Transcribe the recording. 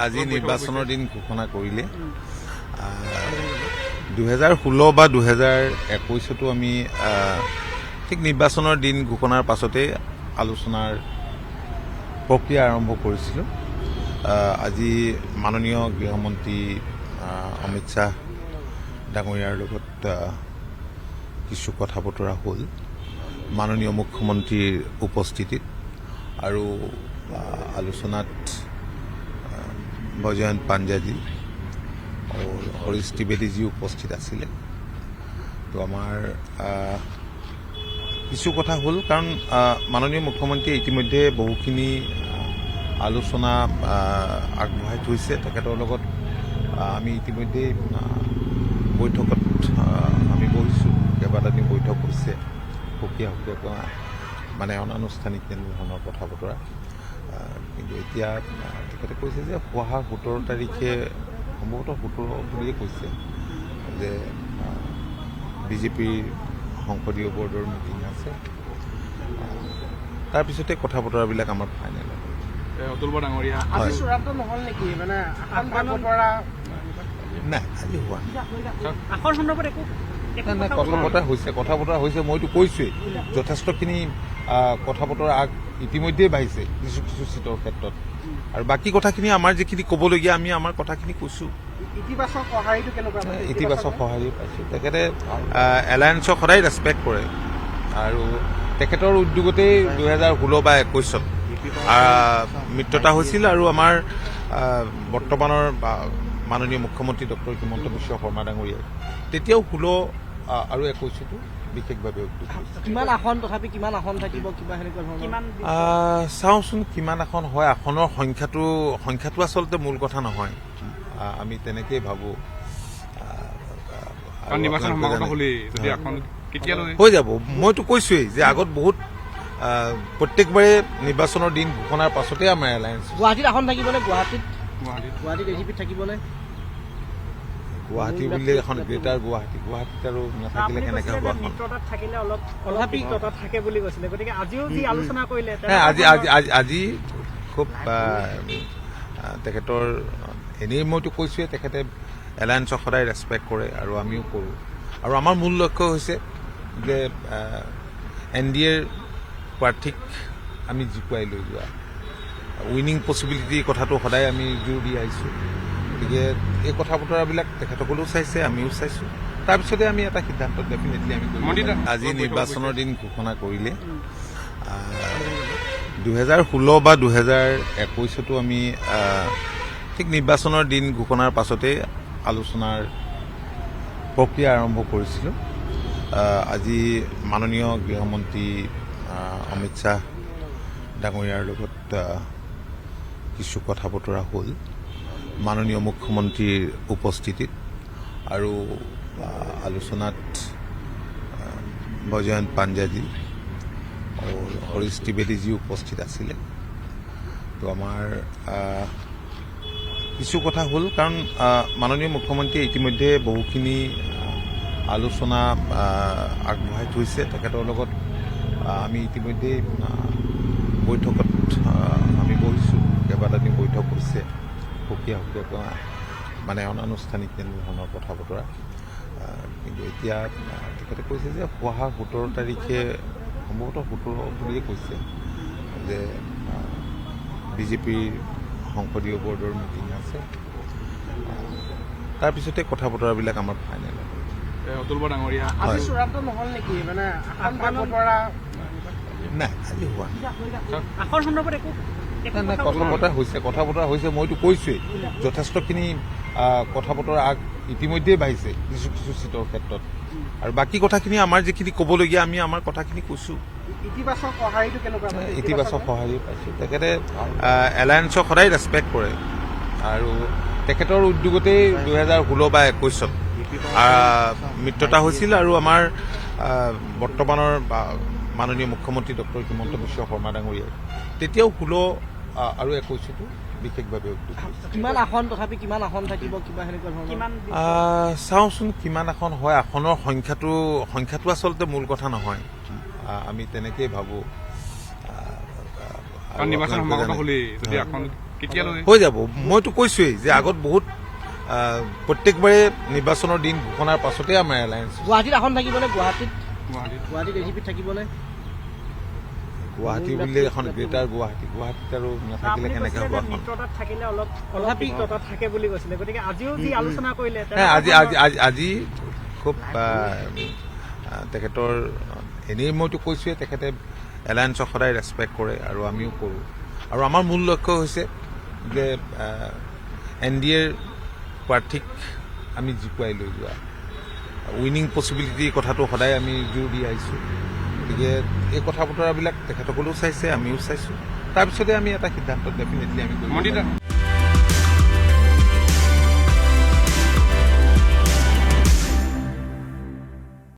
আজি নিৰ্বাচনৰ দিন ঘোষণা কৰিলে 2016 বা 2021তো আমি ঠিক নিৰ্বাচনৰ দিন ঘোষণাৰ পাছতে আলোচনাৰ প্ৰক্ৰিয়া আৰম্ভ কৰিছিলোঁ। আজি মাননীয় গৃহমন্ত্ৰী অমিত শ্বাহ ডাঙৰীয়াৰ লগত কিছু কথা বতৰা হ'ল মাননীয় মুখ্যমন্ত্ৰীৰ উপস্থিতিত, আৰু আলোচনাত বৈজয়ন্ত পাণ্ড্যাজি আৰু হৰীশ ত্ৰিবেদীজি উপস্থিত আছিলে। তো আমাৰ কিছু কথা হ'ল, কাৰণ মাননীয় মুখ্যমন্ত্ৰীয়ে ইতিমধ্যে বহুখিনি আলোচনা আগবঢ়াই থৈছে। তেখেতৰ লগত আমি ইতিমধ্যে বৈঠকত আমি বহিছোঁ, কেইবাটাদিন বৈঠক হৈছে, সুকীয়া মানে অনানুষ্ঠানিক তেনেধৰণৰ কথা বতৰা। কিন্তু এতিয়া তেখেতে কৈছে যে অহা 17 তাৰিখে সম্ভৱতঃ 17 বুলিয়ে কৈছে যে বিজেপিৰ সংসদীয় বৰ্ডৰ মিটিং আছে, তাৰপিছতে কথা বতৰাবিলাক আমাৰ ফাইনেল হ'ব। অতুল বৰা ডাঙৰীয়া হয়। চূড়ান্ত নহ'ল নেকি? মানে বতৰা নাই, আজি হোৱা আখৰ সন্দৰ্ভত একো নাই, কথা বতৰা হৈছে। মইতো কৈছোৱেই, যথেষ্টখিনি কথা বতৰা ইতিমধ্যেই বাঢ়িছে কিছু কিছু চিটৰ ক্ষেত্ৰত, আৰু বাকী কথাখিনি আমাৰ যিখিনি ক'বলগীয়া আমি আমাৰ কথাখিনি কৈছোঁ। ইতিবাচক সঁহাৰিটো কেনেকুৱা? ইতিবাচক সঁহাৰি পাইছোঁ। তেখেতে এলায়েন্সক সদায় ৰেচপেক্ট কৰে, আৰু তেখেতৰ উদ্যোগতেই 2016 বা 21ত মিত্ৰতা হৈছিল, আৰু আমাৰ বৰ্তমানৰ মাননীয় মুখ্যমন্ত্ৰী ডক্টৰ হিমন্ত বিশ্ব শৰ্মা ডাঙৰীয়াই তেতিয়াও 16 আৰু 21তো বিশেষভাৱে উদ্যোগ হৈছিল। কিমান আসন, তথাপি কিমান আসন থাকিব, কিবা সেনেকুৱা ধৰণৰ? চাওঁচোন কিমান আসন হয়। আসনৰ সংখ্যাটো আচলতে মূল কথা নহয়, আমি তেনেকেই ভাবোঁ। হৈ যাব। মইতো কৈছোৱেই যে আগত বহুত প্ৰত্যেকবাৰে নিৰ্বাচনৰ দিন ঘোষণাৰ পাছতে আমাৰ এলায়েন্স। গুৱাহাটীত আসন থাকিবনে? গুৱাহাটীত এজিপিত থাকিবনে? গুৱাহাটী বুলিলে এখন গ্ৰেটাৰ গুৱাহাটীত আৰু নাথাকিলে কেনেকৈ হ'ব? আজি খুব তেখেতৰ এনেই মইতো কৈছোঁৱেই, তেখেতে এলায়েন্সক সদায় ৰেচপেক্ট কৰে, আৰু আমিও কৰোঁ। আৰু আমাৰ মূল লক্ষ্য হৈছে যে NDAৰ প্ৰাৰ্থীক আমি জিকুৱাই লৈ যোৱা। উইনিং পচিবিলিটিৰ কথাটো সদায় আমি জোৰ দি আহিছোঁ। গতিকে এই কথা বতৰাবিলাক তেখেতসকলেও চাইছে, আমিও চাইছোঁ। তাৰপিছতে আমি এটা সিদ্ধান্ত ডেফিনেটলি আমি কৰিম। আজি নিৰ্বাচনৰ দিন ঘোষণা কৰিলে 2016 বা 2021তো আমি ঠিক নিৰ্বাচনৰ দিন ঘোষণাৰ পাছতে আলোচনাৰ প্ৰক্ৰিয়া আৰম্ভ কৰিছিলোঁ। আজি মাননীয় গৃহমন্ত্ৰী অমিত শ্বাহ ডাঙৰীয়াৰ লগত কিছু কথা বতৰা হ'ল মাননীয় মুখ্যমন্ত্ৰীৰ উপস্থিতিত, আৰু আলোচনাত বৈজয়ন্ত পাণ্ড্যাজি আৰু হৰীশ ত্ৰিবেদীজি উপস্থিত আছিলে। তো আমাৰ কিছু কথা হ'ল, কাৰণ মাননীয় মুখ্যমন্ত্ৰীয়ে ইতিমধ্যে বহুখিনি আলোচনা আগবঢ়াই থৈছে। তেখেতৰ লগত আমি ইতিমধ্যে বৈঠকত আমি বহিছোঁ, কেইবাটাদিন বৈঠক হৈছে, সুকীয়া মানে অনানুষ্ঠানিক তেনেধৰণৰ কথা বতৰা। কিন্তু এতিয়া তেখেতে কৈছে যে অহা 17 তাৰিখে সম্ভৱতঃ 17 বুলিয়ে কৈছে যে বিজেপিৰ সংসদীয় বৰ্ডৰ মিটিং আছে, তাৰপিছতে কথা বতৰাবিলাক আমাৰ ফাইনেল হ'ব। অতুল বৰা ডাঙৰীয়া চূড়ান্ত নহ'ল নেকি? মানে বতৰা নাই, আজি হোৱা আখৰ সন্দৰ্ভত একো নাই, কথা বতৰা হৈছে। মইতো কৈছোৱেই, যথেষ্টখিনি কথা বতৰা ইতিমধ্যেই বাঢ়িছে কিছু কিছু চিটৰ ক্ষেত্ৰত, আৰু বাকী কথাখিনি আমাৰ যিখিনি ক'বলগীয়া আমি আমাৰ কথাখিনি কৈছোঁ। ইতিবাচক সঁহাৰিটো কেনেকুৱা? ইতিবাচক সঁহাৰি পাইছোঁ। তেখেতে এলায়েন্সক সদায় ৰেচপেক্ট কৰে, আৰু তেখেতৰ উদ্যোগতেই 2016 বা 21ত মিত্ৰতা হৈছিল, আৰু আমাৰ বৰ্তমানৰ মাননীয় মুখ্যমন্ত্ৰী ডক্টৰ হিমন্ত বিশ্ব শৰ্মা ডাঙৰীয়াই তেতিয়াও 16 আৰু 21তো বিশেষভাৱে উদ্যোগ হৈছিল। কিমান আসন, তথাপি কিমান আসন থাকিব, কিবা সেনেকুৱা ধৰণৰ? চাওঁচোন কিমান আসন হয়। আসনৰ সংখ্যাটো আচলতে মূল কথা নহয়, আমি তেনেকেই ভাবোঁ। কেতিয়ালৈ হৈ যাব মইতো কৈছোৱেই যে আগত বহুত প্ৰত্যেকবাৰে নিৰ্বাচনৰ দিন ঘোষণাৰ পাছতে আমাৰ এলায়েন্স গুৱাহাটীত আসন থাকিবনে গুৱাহাটীত গুৱাহাটীত এজিপিত থাকিবনে গুৱাহাটী বুলিলে এখন গ্ৰেটাৰ গুৱাহাটীত আৰু নাথাকিলে কেনেকৈ হ'ব এখন মিত্ৰতাত থাকিলে অলপ মিত্ৰতাত থাকে বুলি কৈছিলে গতিকে আজিও যি আলোচনা কৰিলে আজি খুব তেখেতৰ এনেই মইতো কৈছোৱে তেখেতে এলায়েন্সক সদায় ৰেচপেক্ট কৰে আৰু আমিও কৰোঁ আৰু আমাৰ মূল লক্ষ্য হৈছে যে NDAৰ প্ৰাৰ্থীক আমি জিকুৱাই লৈ যোৱা উইনিং পচিবিলিটিৰ কথাটো সদায় আমি জোৰ দি আহিছোঁ গতিকে এই কথা বতৰাবিলাক তেখেতসকলেও চাইছে আমিও চাইছোঁ তাৰপিছতে আমি এটা সিদ্ধান্ত ডেফিনেটলি আমি কৰিম